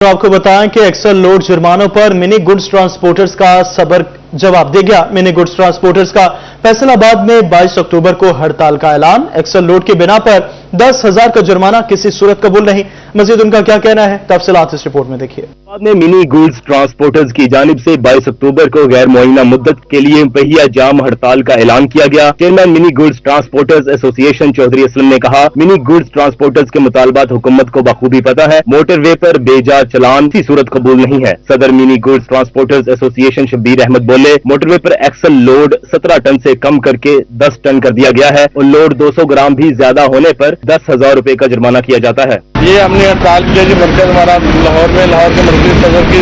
तो आपको बताएं कि एक्सल लोड जुर्मानों पर मिनी गुड्स ट्रांसपोर्टर्स का सबर जवाब दे गया। मिनी गुड्स ट्रांसपोर्टर्स का फैसलाबाद में 22 अक्टूबर को हड़ताल का ऐलान। एक्सल लोड की बिना पर 10,000 का जुर्माना किसी सूरत कबूल नहीं। मजीद उनका क्या कहना है, तफसीलात इस रिपोर्ट में देखिए। बाद में मिनी गुड्स ट्रांसपोर्टर्स की जानिब से 22 अक्टूबर को गैर मुअय्यना मुद्दत के लिए पहिया जाम हड़ताल का ऐलान किया गया। Chairman mini goods transporters association Chaudhry Aslam ने कहा, मिनी गुड्स ट्रांसपोर्टर्स के मुतालबात हुकूमत को बखूबी पता है, मोटरवे पर बेजा चलान की सूरत कबूल नहीं है। सदर mini goods transporters association Shabbir Ahmed बोले, मोटरवे पर एक्सल लोड 17 टन से कम करके 10 टन कर दिया गया है और लोड 200 ग्राम भी ज्यादा होने पर 10,000 रुपए का जुर्माना किया जाता है। ये हमने हड़ताल किया जी, मरकज हमारा लाहौर में, लाहौर के मरकजी सदर की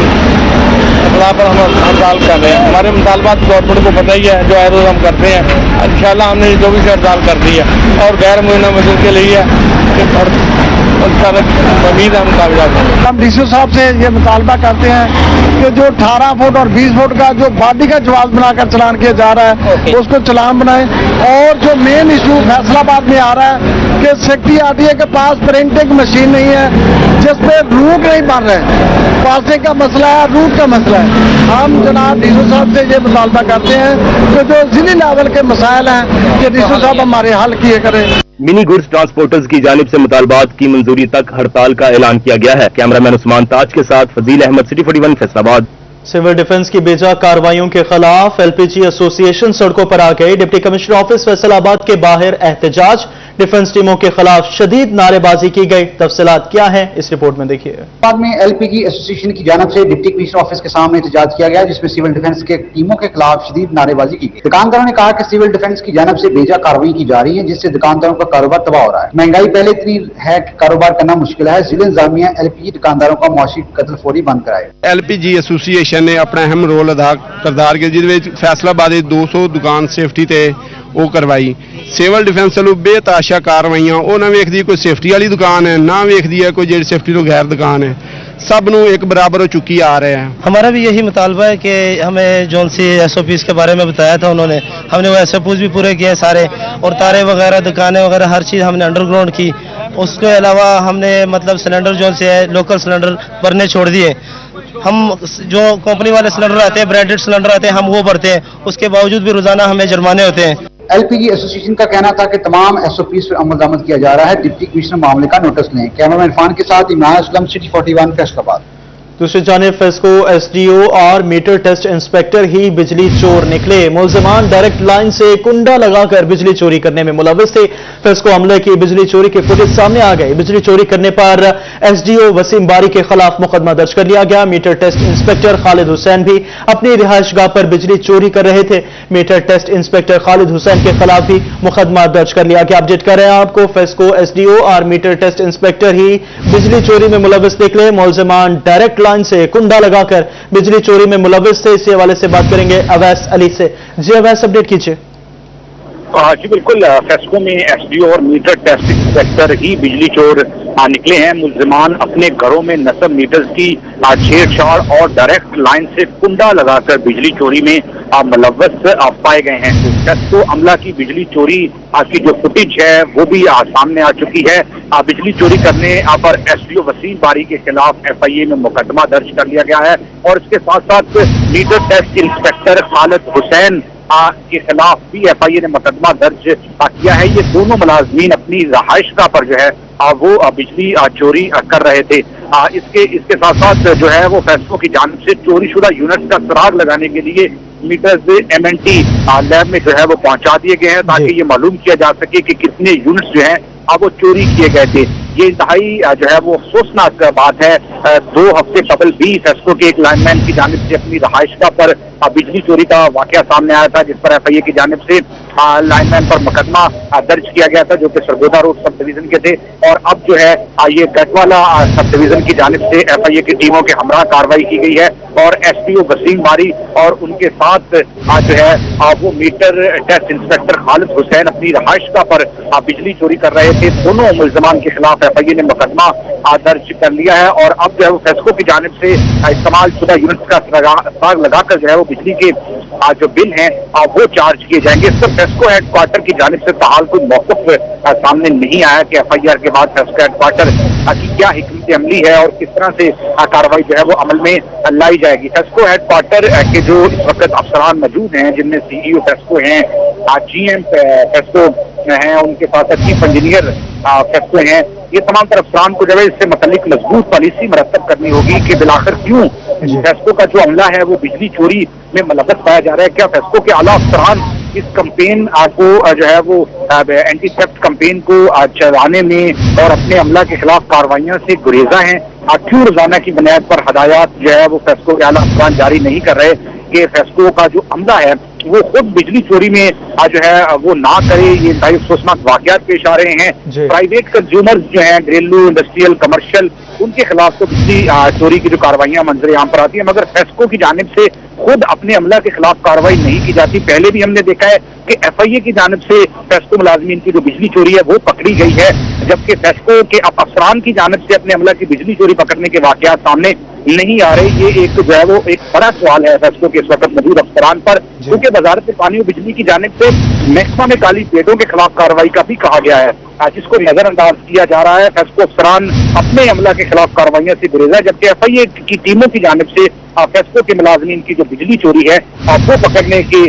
इतला पर हम हड़ताल कर रहे हैं। हमारे मुतालबात गवर्नमेंट को पता ही है, जो हर रोज हम करते हैं। इंशाल्लाह हमने 24 से हड़ताल कर दी है और गैर मुअय्यना मुद्दत के लिए उम्मीद हम कामयाब होंगे। हम डीसी साहब से ये मुतालबा करते हैं कि जो 18 फुट और 20 फुट का जो बॉडी का जवाब बनाकर चलान किया जा रहा है उसको चलान बनाए। और जो मेन इशू फैसलाबाद में आ रहा है कि सेक्रेटरी आरटीए के पास प्रिंटिंग मशीन नहीं है जिसपे रूट नहीं बन रहे, पासिंग का मसला है, रूट का मसला है। हम जनाब डीसी साहब से ये मुतालबा करते हैं कि जो जिले लेवल के मसाइल हैं कि डीसी साहब हमारे हल किए करें। मिनी गुड्स ट्रांसपोर्टर्स की जानिब से मुतालबात की मंजूरी तक हड़ताल का ऐलान किया गया है। कैमरामैन उस्मान ताज के साथ Fazeel Ahmed, city 41 Faisalabad. Civil defence की बेजा कार्रवाइयों के खिलाफ एलपीजी एसोसिएशन सड़कों पर आ गई। डिप्टी कमिश्नर ऑफिस फैसलाबाद के बाहर एहतजाज, डिफेंस टीमों के खिलाफ शदीद नारेबाजी की गई। तफसीलात क्या है, इस रिपोर्ट में देखिए। बाद में एलपीजी एसोसिएशन की जानिब से डिप्टी कमिश्नर ऑफिस के सामने एहतजाज किया गया, जिसमें सिविल डिफेंस के टीमों के खिलाफ शदीद नारेबाजी की गई। दुकानदारों ने कहा कि सिविल डिफेंस की जानिब से बेजा कार्रवाई की जा रही है, जिससे दुकानदारों का कारोबार तबाह हो रहा है। महंगाई पहले इतनी है कि कारोबार करना मुश्किल है। जिला इंतजामिया एलपीजी दुकानदारों का मुआशी कत्ल फौरी बंद कराए। एलपीजी एसोसिएशन ने अपना अहम रोल अदा करदार के जिसमें फैसलाबाद 200 दुकान सेफ्टी ते ਉਹ ਕਰਵਾਈ। ਸਿਵਲ ਡਿਫੈਂਸ ਵੱਲੋਂ ਬੇਤਾਸ਼ਾ ਕਾਰਵਾਈਆਂ, ਉਹ ਨਾ ਵੇਖਦੀ ਕੋਈ ਸੇਫਟੀ ਵਾਲੀ ਦੁਕਾਨ ਹੈ, ਨਾ ਵੇਖਦੀ है कोई ਜਿਹੜੀ सेफ्टी ਤੋਂ गैर दुकान है, सब नु एक बराबर हो चुकी आ रहे हैं। हमारा भी यही मुतालबा है कि हमें जोन सी एसओपीज के बारे में बताया था उन्होंने, हमने वो एसओपीज भी पूरे किए सारे, और तारे वगैरह दुकानें वगैरह हर चीज़ हमने अंडरग्राउंड की। उसके अलावा हमने मतलब सिलेंडर जोन से है लोकल सिलेंडर भरने छोड़ दिए। हम जो कंपनी वाले सिलेंडर आते हैं, ब्रांडेड सिलेंडर आते हैं, हम वो भरते हैं, उसके बावजूद भी रोजाना हमें जुर्माने होते हैं। एलपीजी एसोसिएशन का कहना था कि तमाम एसओपीज पर अमल दरामद किया जा रहा है, डिप्टी कमिश्नर मामले का नोटिस लें। कैमरामैन इरफान के साथ इमरान असलम, सिटी 41 फैसलाबाद। दूसरी जानिब फेस्को एसडीओ और मीटर टेस्ट इंस्पेक्टर ही बिजली चोर निकले। मुलजमान डायरेक्ट लाइन से कुंडा लगाकर बिजली चोरी करने में मुलविस थे। फेस्को अमले की बिजली चोरी की फुटेज सामने आ गई। बिजली चोरी करने पर एसडीओ वसीम बारी के खिलाफ मुकदमा दर्ज कर लिया गया। Meter test inspector Khalid Hussain भी अपनी रिहायशगाह पर बिजली चोरी कर रहे थे। Meter test inspector Khalid Hussain के खिलाफ भी मुकदमा दर्ज कर लिया गया। अपडेट कर रहे हैं आपको, फेस्को एसडीओ और मीटर टेस्ट इंस्पेक्टर ही बिजली चोरी में मुलविस निकले। मुलजमान डायरेक्ट लाइन से कुंडा लगाकर बिजली चोरी में मुलविस थे। इसी हवाले से बात करेंगे अवैस अली से। जी अवैस, अपडेट कीजिए। जी बिल्कुल, फेस्को में एसडीओ और मीटर टेस्ट इंस्पेक्टर ही बिजली चोर निकले हैं। मुलजमान अपने घरों में नस्ब मीटर्स की छेड़छाड़ और डायरेक्ट लाइन से कुंडा लगाकर बिजली चोरी में मुलव्वस पाए गए हैं। फेस्को अमला की बिजली चोरी की जो फुटेज है वो भी सामने आ चुकी है। बिजली चोरी करने पर एसडीओ वसीम बारी के खिलाफ एफआईए में मुकदमा दर्ज कर लिया गया है और इसके साथ साथ meter test inspector Khalid Hussain के खिलाफ भी एफआईए ने मुकदमा दर्ज किया है। ये दोनों मुलाजमीन अपनी रहायशगाह पर जो है वो बिजली चोरी कर रहे थे। इसके साथ साथ जो है वो फेस्को की जानिब से चोरी शुदा यूनिट का सुराग लगाने के लिए मीटर्स एमएनटी लैब में जो है वो पहुंचा दिए गए हैं, ताकि ये मालूम किया जा सके कि कितने यूनिट्स जो हैं वो चोरी किए गए थे। ये इंतहाई जो है वो अफसोसनाक बात है। 2 हफ्ते कबल भी फेस्को के एक लाइनमैन की जानिब से अपनी रहायशगाह पर बिजली चोरी का वाकया सामने आया था, जिस पर एफआईए की जानिब से लाइनमैन पर मुकदमा दर्ज किया गया था, जो कि सरगोदा रोड सब डिवीजन के थे। और अब जो है ये गटवाला सब डिवीजन की जानिब से एफआईए की टीमों के हमरा कार्रवाई की गई है और SDO वसीम बारी और उनके साथ जो है वो meter test inspector Khalid Hussain अपनी रहायशगाह पर बिजली चोरी कर रहे थे। दोनों मुल्जमान के खिलाफ FIA ने मुकदमा दर्ज कर लिया है और अब जो है वो फेस्को की जानिब से इस्तेमाल शुदा यूनिट्स का साग लगाकर जो है वो बिजली के जो बिल हैं वो चार्ज किए जाएंगे। इस पर फेस्को हेडक्वार्टर की जानिब से ताहाल कोई मौक़िफ़ सामने नहीं आया कि FIR के बाद फेस्को हेडक्वार्टर की क्या हिकमत अमली है और किस तरह से कार्रवाई जो है वो अमल में लाई जाएगी। फेस्को हेडक्वार्टर के जो इस वक्त अफसरान मौजूद हैं, जिनमें CEO फेस्को हैं, GM फेस्को हैं, उनके साथ चीफ इंजीनियर फेस्को हैं, ये तमाम तरह अफसरान को जो है इससे मुतल्लिक मजबूत पॉलिसी मरतब करनी होगी कि बिलाखिर क्यों फेस्को का जो अमला है वो बिजली चोरी में मुलव्वस पाया जा रहा है। क्या फेस्को के आला अफसरान इस कैंपेन को जो है वो एंटी थेफ्ट कैंपेन को चलाने में और अपने अमला के खिलाफ कार्रवाइयों से गुरेजा हैं? क्यों रोजाना की बुनियाद पर हदायत जो है वो फेस्को के आला अफसरान जारी नहीं कर रहे कि फेस्को का जो अमला है वो खुद बिजली चोरी में जो है वो ना करे? ये इंतहाई अफसोसनाक वाकयात पेश आ रहे हैं। प्राइवेट कंज्यूमर्स जो हैं, घरेलू, इंडस्ट्रियल, कमर्शियल, उनके खिलाफ तो बिजली चोरी की जो कार्रवाइयां मंजर आम पर आती है, मगर फेस्को की जानिब से खुद अपने अमला के खिलाफ कार्रवाई नहीं की जाती। पहले भी हमने देखा है कि FIA की जानिब से फेस्को मुलाजमीन की जो बिजली चोरी है वो पकड़ी गई है, जबकि फेस्को के अफसरान की जानिब से अपने अमला की बिजली चोरी पकड़ने के वाकयात सामने नहीं आ रहे। ये एक जो है वो एक बड़ा सवाल है फेस्को के इस वक्त मौजूद अफसरान पर, क्योंकि वजारत पानी और बिजली की जानिब से महकमा में काली पेटों के खिलाफ कार्रवाई का भी कहा गया है, जिसको नजरअंदाज किया जा रहा है। फेस्को अफसरान अपने अमला के खिलाफ कार्रवाइयों से गुरेजा, जबकि FIA की टीमों की जानिब से फेस्को के मुलाजमीन की जो बिजली चोरी है वो पकड़ने की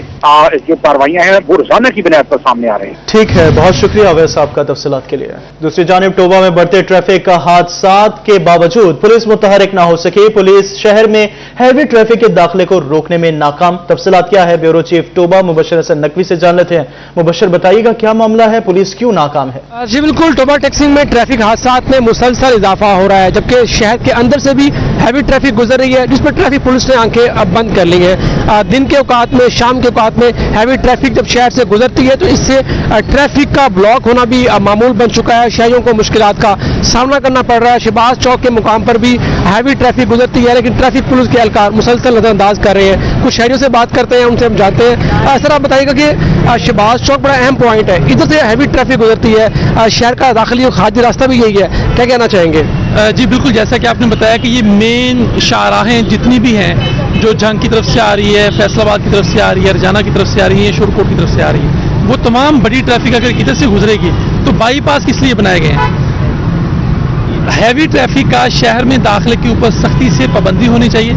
जो कार्रवाइयां हैं वो रोजाना की बुनियाद पर सामने आ रही हैं। ठीक है, बहुत शुक्रिया अवैस साहब का तफसीलात के लिए। दूसरी जानिब टोबा में बढ़ते ट्रैफिक हादसात के बावजूद पुलिस मुतहरिक न हो सकी। पुलिस शहर में हैवी ट्रैफिक के दाखिले को रोकने में नाकाम। तफसीलात क्या है, ब्यूरो चीफ टोबा मुबशर हसन नकवी से जान लेते हैं। मुबशर, बताइएगा क्या मामला है, पुलिस क्यों नाकाम है? जी बिल्कुल, टोबा टैक्सिंग में ट्रैफिक हादसात में मुसलसल इजाफा हो रहा है, जबकि शहर के अंदर से भी हैवी ट्रैफिक गुजर रही है, जिस पर ट्रैफिक पुलिस ने आंखें अब बंद कर ली है। दिन के औकात में, शाम के औकात में हैवी ट्रैफिक जब शहर से गुजरती है तो इससे ट्रैफिक का ब्लॉक होना भी मामूल बन चुका है। शहरियों को मुश्किलात का सामना करना पड़ रहा है। शहबाज चौक के मुकाम पर भी हैवी ट्रैफिक गुजरती है, लेकिन ट्रैफिक पुलिस के एहलकार मुसलसल नजरअंदाज कर रहे हैं। कुछ शहरियों से बात करते हैं, उनसे हम जानते हैं। सर, आप बताइएगा कि शहबाज चौक बड़ा अहम पॉइंट है, इधर से हैवी ट्रैफिक गुजरती है, शहर का दाखिली और खारजी रास्ता भी यही है, क्या कहना चाहेंगे? जी बिल्कुल, जैसा कि आपने बताया कि ये मेन शाहराहें जितनी भी हैं, जो जंग की तरफ से आ रही है, फैसलाबाद की तरफ से आ रही है, रजाना की तरफ से आ रही है, शोरकोट की तरफ से आ रही है, वो तमाम बड़ी ट्रैफिक अगर इधर से गुजरेगी तो बाईपास किस लिए बनाए गए हैं? हैवी ट्रैफिक का शहर में दाखिले के ऊपर सख्ती से पाबंदी होनी चाहिए।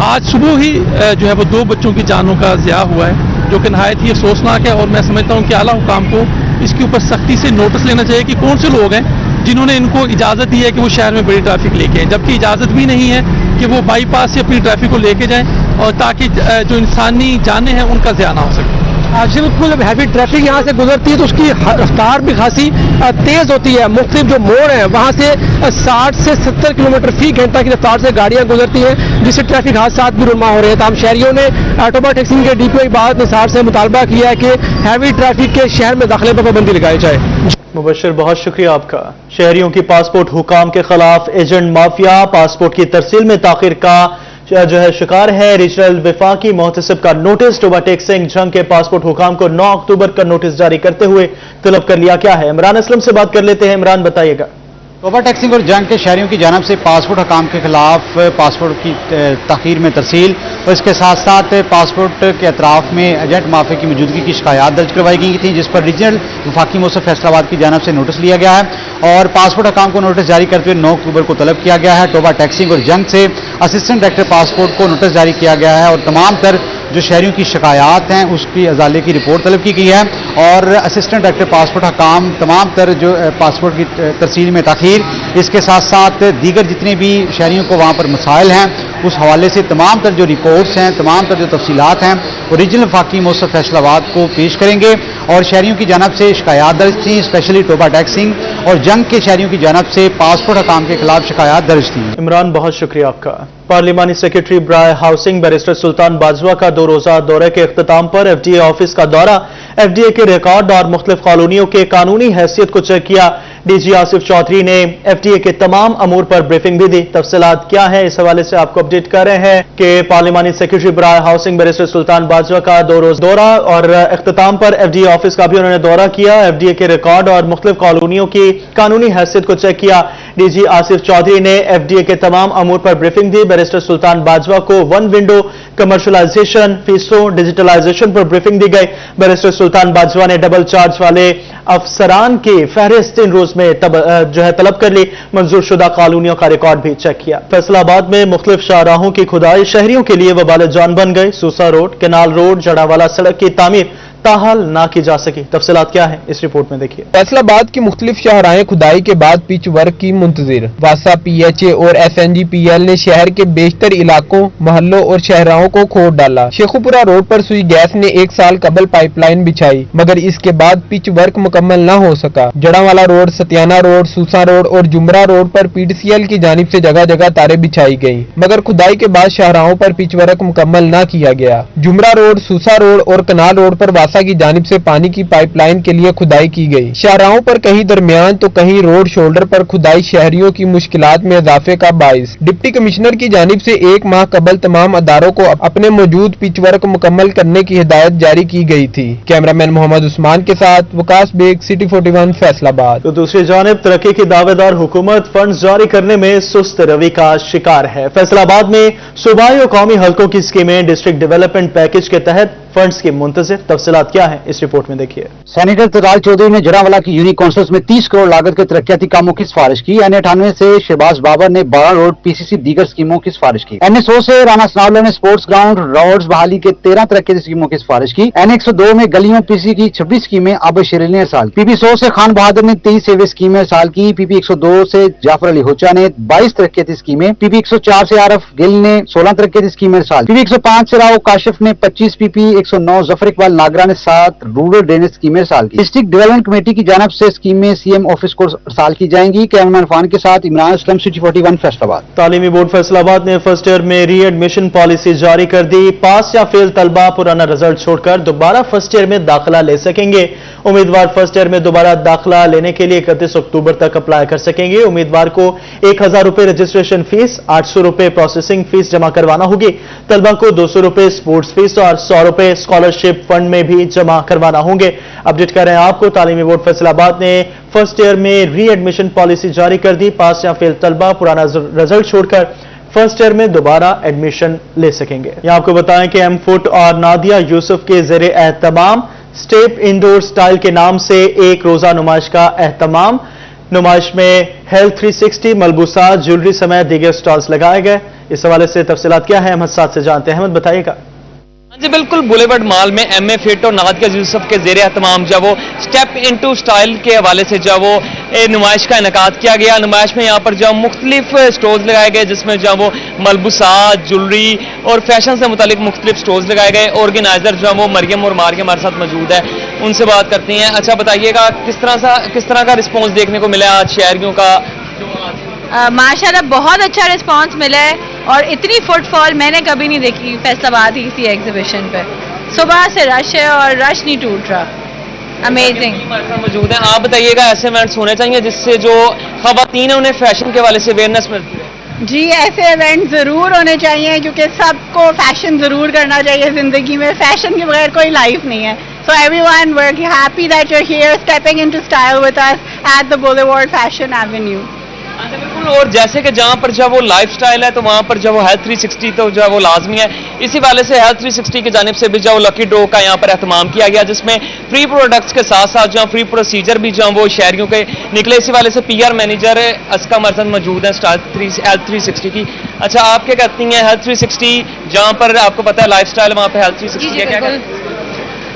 आज सुबह ही जो है वो 2 बच्चों की जानों का ज़िया हुआ है, जो कि नहायत ही अफसोसनाक है, और मैं समझता हूँ कि आला हुकाम को इसके ऊपर सख्ती से नोटिस लेना चाहिए कि कौन से लोग हैं जिन्होंने इनको इजाज़त दी है कि वो शहर में बड़ी ट्रैफिक लेके आए, जबकि इजाज़त भी नहीं है कि वो बाईपास से अपनी ट्रैफिक को लेके जाएं, और ताकि जो इंसानी जानें हैं उनका ज़िया ना हो सके। जी बिल्कुल, जब हैवी ट्रैफिक यहाँ से गुजरती है तो उसकी रफ्तार भी खासी तेज होती है। मुख्तलिफ जो मोड़ हैं वहाँ से 60 से 70 किलोमीटर फी घंटा की रफ्तार से गाड़ियाँ गुजरती हैं, जिससे ट्रैफिक हादसात भी रुनमा हो रहे हैं। तमाम शहरियों ने टोबा टैक्सिंग के DPO इबादत निसार से मुतालबा किया है कि हैवी ट्रैफिक के शहर में दाखिले पर पाबंदी लगाई जाए। मुबशर, बहुत शुक्रिया आपका। शहरियों की पासपोर्ट हुकाम के खिलाफ एजेंट माफिया पासपोर्ट की तरसील में ताखिर का जो है शिकार है। रीजनल विफाकी मोहतसिब का नोटिस टोबा टैक्सिंग जंग के पासपोर्ट हुकाम को 9 अक्टूबर का नोटिस जारी करते हुए तलब कर लिया। क्या है, इमरान असलम से बात कर लेते हैं। इमरान, बताइएगा। टोबा टैक्सिंग और जंग के शहरियों की जानिब से पासपोर्ट हकाम के खिलाफ पासपोर्ट की ताखीर में तरसील और इसके साथ साथ पासपोर्ट के अतराफ में एजेंट माफिया की मौजूदगी की शिकायत दर्ज करवाई गई थी, जिस पर रीजनल वफाकी मोहतसिब फैसलाबाद की जानिब से नोटिस लिया गया है और पासपोर्ट हकाम को नोटिस जारी करते हुए 9 अक्टूबर को तलब किया गया है। टोबा टैक्सिंग और जंग से असिस्टेंट डायरेक्टर पासपोर्ट को नोटिस जारी किया गया है और तमाम तर जो शहरियों की शिकायत हैं उसकी अजाले की रिपोर्ट तलब की गई है और असिस्टेंट डायरेक्टर पासपोर्ट हकाम तमाम तर जो पासपोर्ट की तरसील में ताखीर, इसके साथ साथ दीगर जितने भी शहरियों को वहाँ पर मसाइल हैं उस हवाले से तमाम तर जो रिपोर्ट्स हैं, तमाम तर जो तफसीलात हैं वो रीजनल वफाकी मोहतसिब फैसलाबाद को पेश करेंगे और शहरियों की जानब से शिकायत दर्ज थी। स्पेशली टोबा टैक्सिंग और जंग के शहरियों की जानब से पासपोर्ट हकाम के खिलाफ शिकायत दर्ज थी। इमरान, बहुत शुक्रिया आपका। पार्लिमानी सेक्रेटरी बराए हाउसिंग बैरिस्टर सुल्तान बाजवा का 2 रोज़ा दौरे के इख्तिताम पर FDA ऑफिस का दौरा, FDA के रिकॉर्ड और मुख्तलिफ कॉलोनियों के कानूनी हैसियत को चेक किया। डीजी आसिफ चौधरी ने एफडीए के तमाम अमूर पर ब्रीफिंग भी दी। तफसीलात क्या है, इस हवाले से आपको अपडेट कर रहे हैं कि पार्लिमानी सेक्रेटरी बराए हाउसिंग बैरिस्टर सुल्तान बाजवा का 2 रोज दौरा और इख्तिताम पर एफडीए ऑफिस का भी उन्होंने दौरा किया। एफडीए के रिकॉर्ड और मुख्तलिफ कॉलोनियों की कानूनी हैसियत को चेक किया। डीजी आसिफ चौधरी ने एफडीए के तमाम अमूर पर ब्रीफिंग दी। बैरिस्टर सुल्तान बाजवा को वन विंडो कमर्शलाइजेशन, फीसों, डिजिटलाइजेशन पर ब्रीफिंग दी गई। बैरिस्टर सुल्तान बाजवा ने डबल चार्ज वाले अफसरान की फहरिस्त 3 रोज में तलब कर ली। मंजूर शुदा कॉलोनियों का रिकॉर्ड भी चेक किया। फैसलाबाद में मुख्तलिफ शाहराहों की खुदाई शहरियों के लिए वबाल जान बन गई। सूसा रोड, केनाल रोड, जड़ावाला सड़क की तामीर ताहाल ना की जा सकी। तफसीलात क्या है, इस रिपोर्ट में देखिए। फैसलाबाद की मुख्तलिफ शाहराएं खुदाई के बाद पिच वर्क की मुंतजिर। वासा, पीएचए और एसएनजीपीएल ने शहर के बेशतर इलाकों, मोहल्लों और शहराओं को खोद डाला। शेखुपुरा रोड पर सुई गैस ने 1 साल कबल पाइपलाइन बिछाई, मगर इसके बाद पिच वर्क मुकम्मल न हो सका। जड़ावाला रोड, सतियाना रोड, सूसा रोड और जुमरा रोड पर पीडीसीएल की जानिब से जगह जगह तारें बिछाई गयी, मगर खुदाई के बाद शाहराओं पर पिच वर्क मुकम्मल न किया गया। जुमरा रोड, सूसा रोड और कनाल रोड पर की जानिब से पानी की पाइपलाइन के लिए खुदाई की गई। शाहराहों पर कहीं दरमियान तो कहीं रोड शोल्डर पर खुदाई शहरियों की मुश्किलात में इजाफे का बाइस। डिप्टी कमिश्नर की जानिब से 1 माह कबल तमाम अदारों को अपने मौजूद पिच वर्क मुकम्मल करने की हिदायत जारी की गई थी। कैमरामैन मोहम्मद उस्मान के साथ वकास बेग, सिटी 41 फैसलाबाद। तो दूसरी जानिब तरक्की की दावेदार हुकूमत फंड जारी करने में सुस्त रवि का शिकार है। फैसलाबाद में सूबाई और कौमी हल्कों की स्कीमें डिस्ट्रिक्ट डेवलपमेंट पैकेज के तहत फंड्स की मुंतजिर। तफसीलात क्या है, इस रिपोर्ट में देखिए। सेनेटर तराल चौधरी ने जड़ावाला की यूनिक काउंसिल्स में 30 करोड़ लागत के तरक्याती कामों की सिफारिश की। N98 से शहबाज बाबर ने 12 रोड, पीसीसी दीगर स्कीमों की सिफारिश की। N100 से राना सनाउल्लाह ने स्पोर्ट्स ग्राउंड, रोड्स बहाली के 13 तरक्याती स्कीमों की सिफारिश की। N102 में गलियों पीसी की 26 स्कीमें अब शेरीन ने साल। PP100 से खान बहादुर ने 23 सेवे स्कीमें साल की। PP102 से जाफर अली होचा ने 22 तरक्याती स्कीमें। PP104 से आरफ गिल ने 16 तरक्याती स्कीमें साल। PP105 से राव काशिफ ने 25, PP109 जफर इकबाल नागरा ने 7 रूरल ड्रेनेज स्कीमें साल की। डिस्ट्रिक्ट डेवलपमेंट कमेटी की जानब से स्कीमें सीएम ऑफिस को साल की जाएंगी। कैमरामैन फान के साथ इमरान असलम, सिटी 41 फैसलाबाद। तालीमी बोर्ड फैसलाबाद ने फर्स्ट ईयर में री एडमिशन पॉलिसी जारी कर दी। पास या फेल तलबा पुराना रिजल्ट छोड़कर दोबारा फर्स्ट ईयर में दाखिला ले सकेंगे। उम्मीदवार फर्स्ट ईयर में दोबारा दाखिला लेने के लिए 31 अक्टूबर तक अप्लाई कर सकेंगे। उम्मीदवार को 1000 रुपए रजिस्ट्रेशन फीस, 800 रुपए प्रोसेसिंग फीस जमा करवाना होगी। तलबा को 200 रुपए स्पोर्ट्स फीस और 100 रुपए स्कॉलरशिप फंड में भी जमा करवाना होंगे। अपडेट कर रहे हैं आपको, तालीमी बोर्ड फैसलाबाद ने फर्स्ट ईयर में री एडमिशन पॉलिसी जारी कर दी। पास या फेल तलबा पुराना रिजल्ट छोड़कर फर्स्ट ईयर में दोबारा एडमिशन ले सकेंगे। यहां आपको बताएं कि एम फुट और नादिया यूसुफ के जेर एहतमाम स्टेप इंडोर स्टाइल के नाम से एक रोजा नुमाइश का एहतमाम। नुमाइश में हेल्थ 360, मलबूसा, ज्वेलरी समेत दीगर स्टॉल्स लगाए गए। इस हवाले से तफसीलात क्या है, अहमद साथ से जानते हैं। अहमद बताइएगा। जी बिल्कुल, बुलेवर्ड मॉल में एमए फिट और नादिया यूसुफ के जेर एहतमाम जो वो स्टेप इनटू स्टाइल के हवाले से जो वो नुमाइश का इनकाद किया गया। नुमाइश में यहाँ पर जो मुख्तलिफ स्टोर्स लगाए गए, जिसमें जो वो मलबूसात, ज्वेलरी और फैशन से मुतालिक मुख्तलिफ स्टोर्स लगाए गए। ऑर्गेनाइजर जो वो मरियम और मारियम हमारे साथ मौजूद है, उनसे बात करती हैं। अच्छा बताइएगा, किस तरह का रिस्पॉन्स देखने को मिला आज शहरियों का? माशाल्लाह बहुत अच्छा रिस्पांस मिला है और इतनी फुटफॉल मैंने कभी नहीं देखी फैसलाबाद की किसी एग्जीबिशन पे। सुबह से रश है और रश नहीं टूट रहा। अमेजिंग मौजूद है। आप बताइएगा, ऐसे इवेंट्स होने चाहिए जिससे जो खवातीन है उन्हें फैशन के हवाले से अवेयरनेस मिलती है? जी, ऐसे इवेंट जरूर होने चाहिए क्योंकि सबको फैशन जरूर करना चाहिए जिंदगी में। फैशन के बगैर कोई लाइफ नहीं है। So everyone, we're happy that you're here stepping into style with us at the Boulevard Fashion Avenue. बिल्कुल, और जैसे कि जहाँ पर जब वो लाइफ स्टाइल है तो वहाँ पर जब वो हेल्थ 360 तो जो वो लाजमी है। इसी वाले से हेल्थ 360 की जानिब से भी जो लकी ड्रॉ का यहाँ पर एहतमाम किया गया, जिसमें फ्री प्रोडक्ट्स के साथ साथ जो फ्री प्रोसीजर भी जो वो शहरियों के निकले। इसी वाले से पीआर मैनेजर अस्का मर्जन मौजूद है हेल्थ 360 की। अच्छा, आप क्या कहती हैं हेल्थ 360, जहाँ पर आपको पता है लाइफ स्टाइल, वहाँ पे हेल्थ 360 क्या?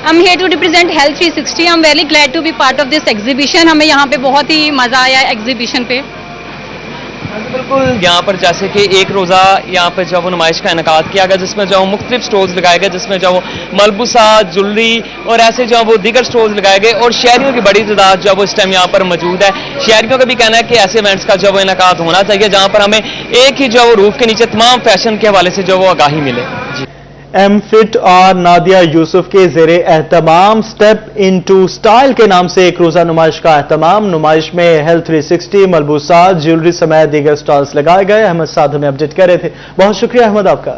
I'm here to represent Health 360. I'm very glad to be part of this exhibition. हमें यहाँ पे बहुत ही मजा आया एग्जीबिशन पे। बिल्कुल, यहाँ पर जैसे कि एक रोज़ा यहाँ पर जो वो नुमाइश का इनकाद किया गया, जिसमें जो मुख्तलिफ स्टोर्स लगाए गए, जिसमें जो मलबूसा, ज्वेलरी और ऐसे जो वो दीगर स्टोर्स लगाए गए। और शहरियों की बड़ी तादाद जो वो इस टाइम यहाँ पर मौजूद है। शहरियों का भी कहना है कि ऐसे इवेंट्स का जो वो इनकाद होना चाहिए जहाँ पर हमें एक ही जो वो रूफ के नीचे तमाम फैशन के हवाले से जो वो आगाही मिले। एम फिट और नादिया यूसुफ के जेरे एहतमाम स्टेप इनटू स्टाइल के नाम से एक रोजा नुमाइश का एहतमाम। नुमाइश में हेल्थ 360, मलबूसात, ज्वेलरी समेत दीगर स्टॉल्स लगाए गए। अहमद साध हमें अपडेट कर रहे थे। बहुत शुक्रिया अहमद आपका।